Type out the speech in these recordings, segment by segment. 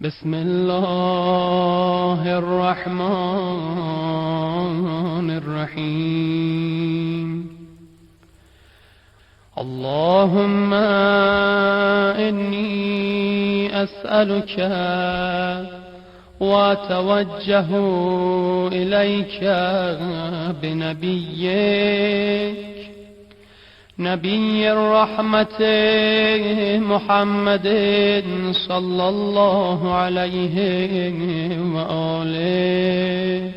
بسم الله الرحمن الرحيم. اللهم إني أسألك وأتوجه إليك بنبيك نبي الرحمة محمد صلى الله عليه وآله.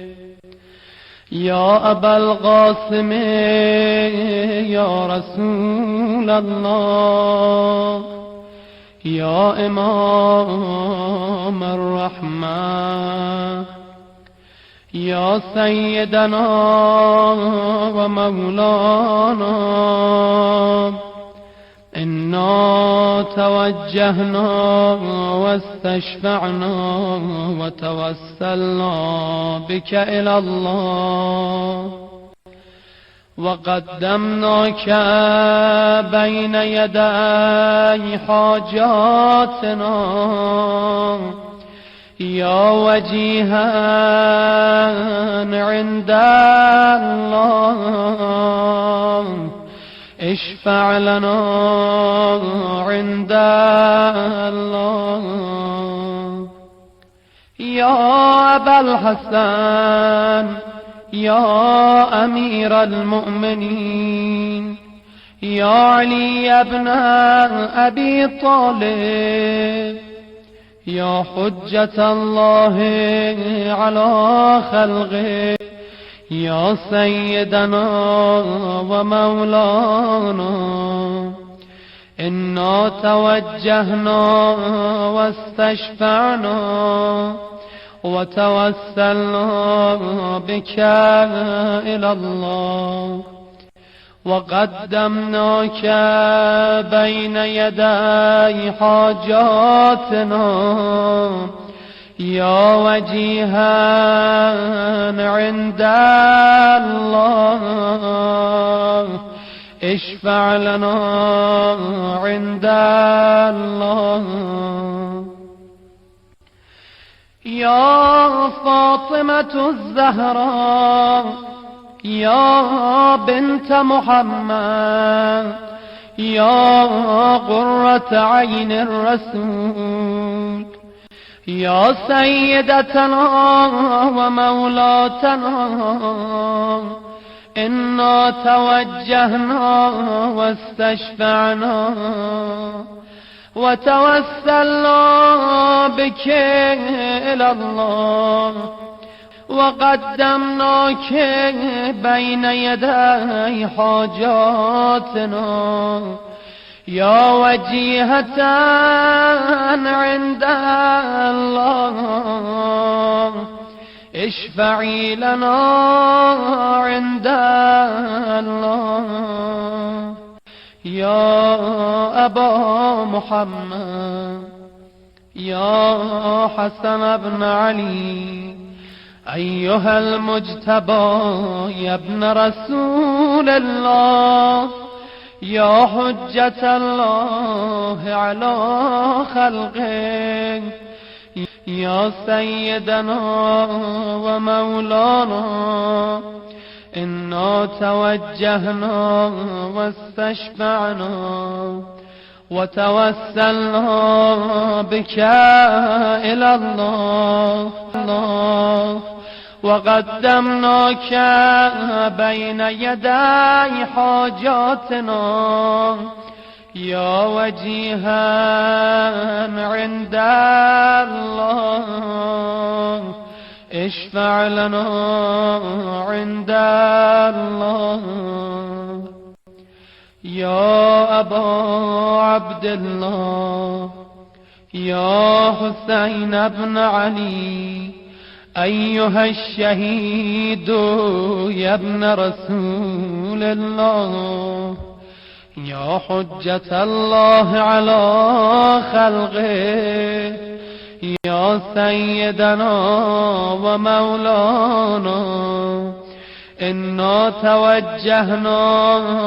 يا أبا القاسم يا رسول الله، يا إمام الرحمة، يا سيدنا ومولانا، إنا توجهنا واستشفعنا وتوسلنا بك إلى الله، وقدمناك بين يدي حاجاتنا يا وجيها عند الله، اشفع لنا عند الله. يا أبا الحسن يا أمير المؤمنين، يا علي بن أبي طالب، يا حجة الله على خلقه، يا سيدنا ومولانا، إنا توجهنا واستشفعنا وتوسلنا بك إلى الله، وقدمناك بين يدي حاجاتنا يا وجيها عند الله، اشفع لنا عند الله. يا فاطمة الزهراء يا بنت محمد، يا قرة عين الرسول، يا سيدتنا ومولاتنا، إنا توجهنا واستشفعنا وتوسلنا بك إلى الله، وقدمناك بين يدي حاجاتنا يا وجيهة عند الله، اشفعي لنا عند الله. يا أبا محمد يا حسن بن علي، أيها المجتبى يا ابن رسول الله، يا حجة الله على خلقه، يا سيدنا ومولانا، إنا توجهنا واستشفعنا وتوسلنا بك إلى الله، وقدمناك بين يدي حاجاتنا يا وجيها عند الله، اشفع لنا عند الله. يا أبا عبد الله يا حسين بن علي، أيها الشهيد يا ابن رسول الله، يا حجة الله على خلقه، يا سيدنا ومولانا، إنا توجهنا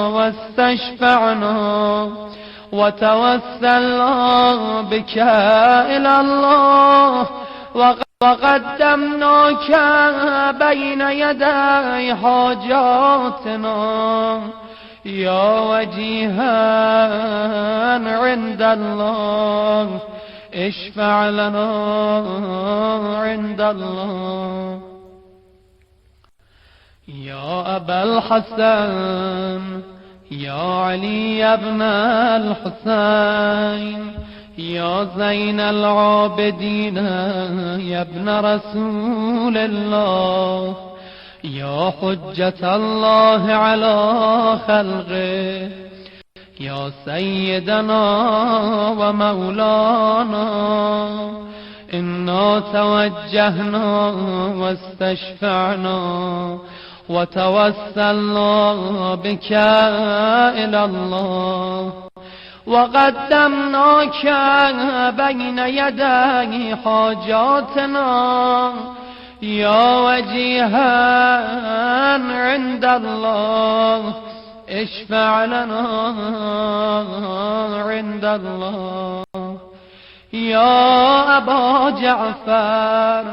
واستشفعنا وتوسلنا بك إلى الله وقدمناك بين يدي حاجاتنا يا وجيها عند الله اشفع لنا عند الله. يا أبا الحسن يا علي بن الحسين يا زين العابدين يا ابن رسول الله يا حجة الله على خلقه يا سيدنا ومولانا إنا توجهنا واستشفعنا وتوسلنا بك إلى الله وقدمناك بين يدي حاجاتنا يا وجيها عند الله اشفع لنا عند الله. يا أبا جعفر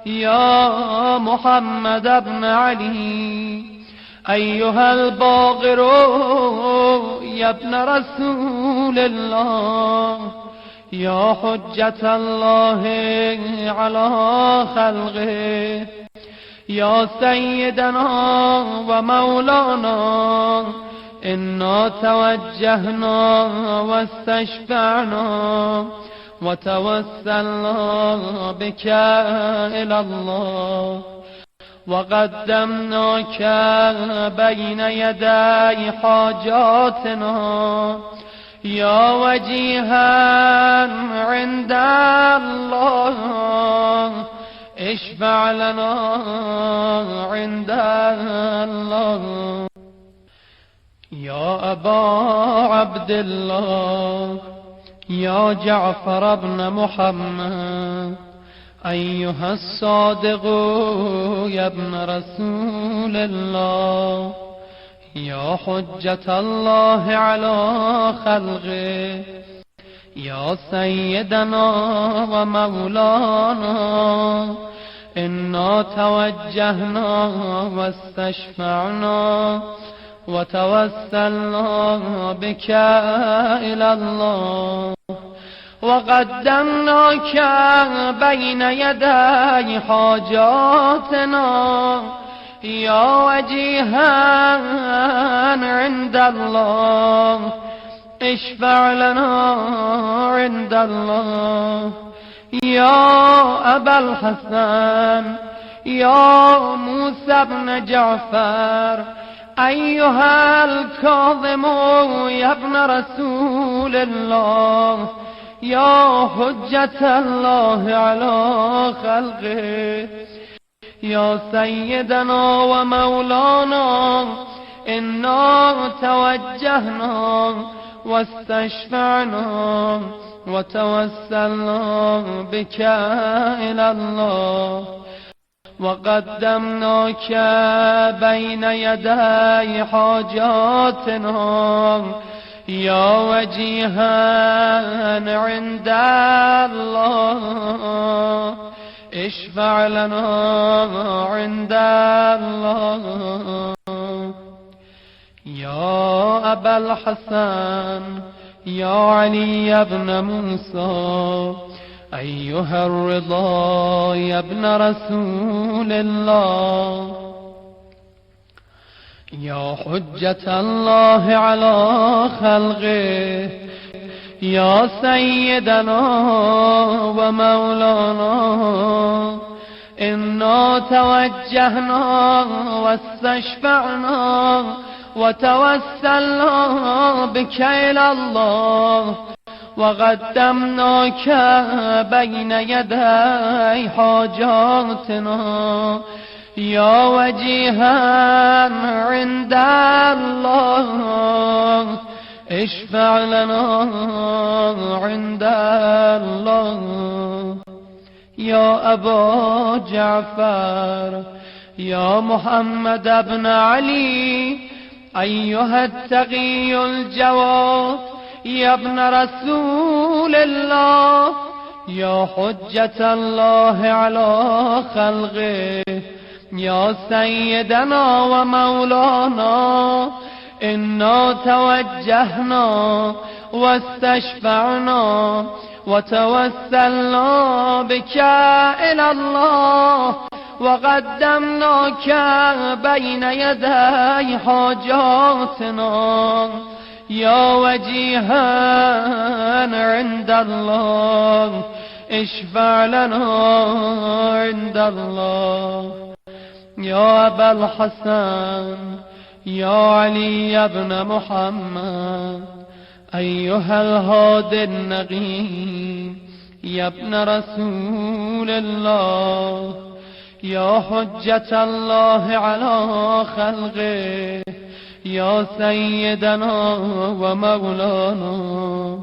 يا محمد بن علي أيها الباقر يا ابن رسول الله يا حجة الله على خلقه يا سيدنا ومولانا إنا توجهنا واستشفعنا وتوسلنا بك إلى الله وقدمناك بين يدي حاجاتنا يا وجيها عند الله اشفع لنا عند الله. يا أبا عبد الله يا جعفر بن محمد أيها الصادق يا ابن رسول الله يا حجة الله على خلقه يا سيدنا ومولانا إنا توجهنا واستشفعنا وتوسلنا بك إلى الله وقدمناك بين يدي حاجاتنا يا وجيها عند الله اشفع لنا عند الله. يا أبا الحسن يا موسى بن جعفر أيها الكاظم يا ابن رسول الله يا حجة الله على خلقه يا سيدنا ومولانا إنا توجهنا واستشفعنا وتوسلنا بك إلى الله وقدمناك بين يدي حاجاتنا يا وجيها عند الله اشفع لنا عند الله. يا أبا الحسن يا علي بن موسى أيها الرضا يا ابن رسول الله يا حجة الله على خلقه يا سيدنا ومولانا إنا توجهنا واستشفعنا وتوسلنا بك إلى الله وقدمناك بين يدي حاجاتنا يا وجيها عند الله اشفع لنا عند الله. يا أبا جعفر يا محمد بن علي أيها التقي الجواد يا ابن رسول الله يا حجة الله على خلقه يا سيدنا ومولانا إنا توجهنا واستشفعنا وتوسلنا بك إلى الله وقدمناك بين يدي حاجاتنا يا وجيها عند الله اشفع لنا عند الله يا أبا الحسن يا علي بن محمد أيها الهادي النقي يا ابن رسول الله يا حجة الله على خلقه يا سيدنا ومولانا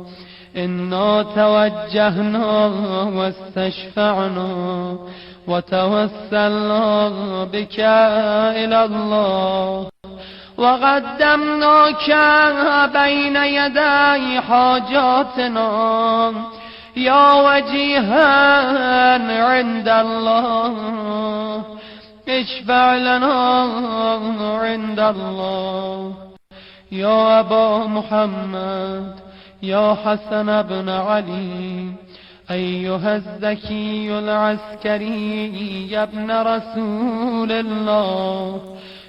إنا توجهنا واستشفعنا وتوسلنا بك إلى الله وقدمناك بين يدي حاجاتنا يا وجيها عند الله اشفع لنا عند الله يا أبا محمد يا حسن بن علي أيها الزكي العسكري يا ابن رسول الله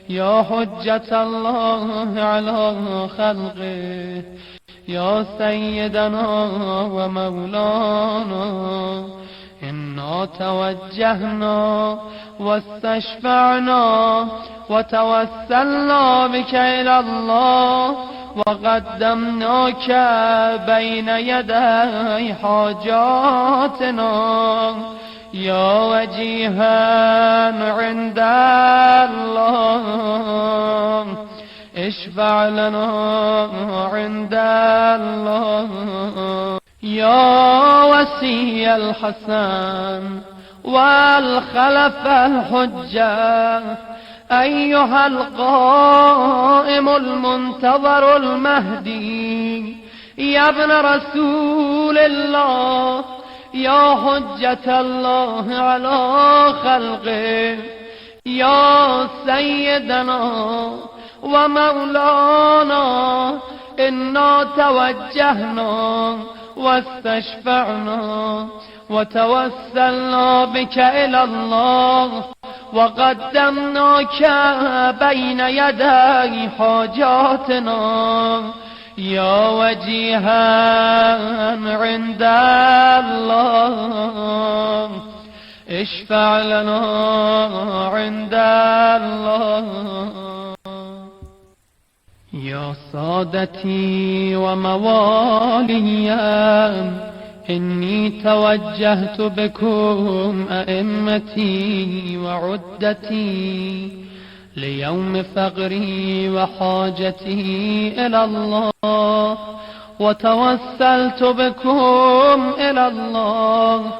يا حجة الله على خلقه يا سيدنا ومولانا إنا توجهنا واستشفعنا وتوسلنا بك إلى الله وقدمناك بين يدي حاجاتنا يا وجيها عند الله اشفع لنا عند الله يا وصي الحسن والخلف الحجة أيها القائم المنتظر المهدي يا ابن رسول الله يا حجة الله على خلقه يا سيدنا ومولانا إنا توجهنا واستشفعنا وتوسلنا بك إلى الله وقدمناك بين يدي حاجاتنا يا وجيها عند الله اشفع لنا عند الله يا سادتي وموالي إني توجهت بكم أئمتي وعدتي ليوم فقري وحاجتي إلى الله وتوسلت بكم إلى الله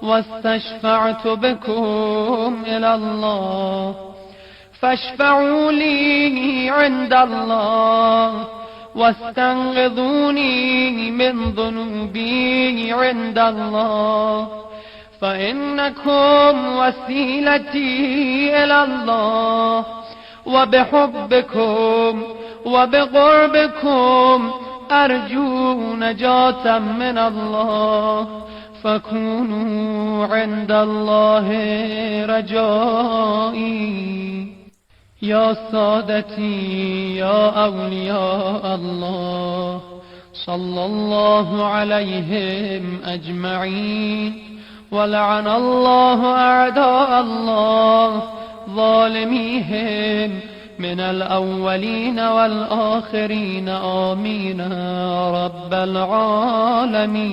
واستشفعت بكم إلى الله فاشفعوا لي عند الله واستنقذوني من ذنوبي عند الله فإنكم وسيلتي إلى الله وبحبكم وبقربكم أرجو نجاة من الله فكونوا عند الله رجائي يا سادتي يا أولياء الله صلى الله عليهم أجمعين ولعن الله أعداء الله ظالميهم من الأولين والآخرين آمين رب العالمين.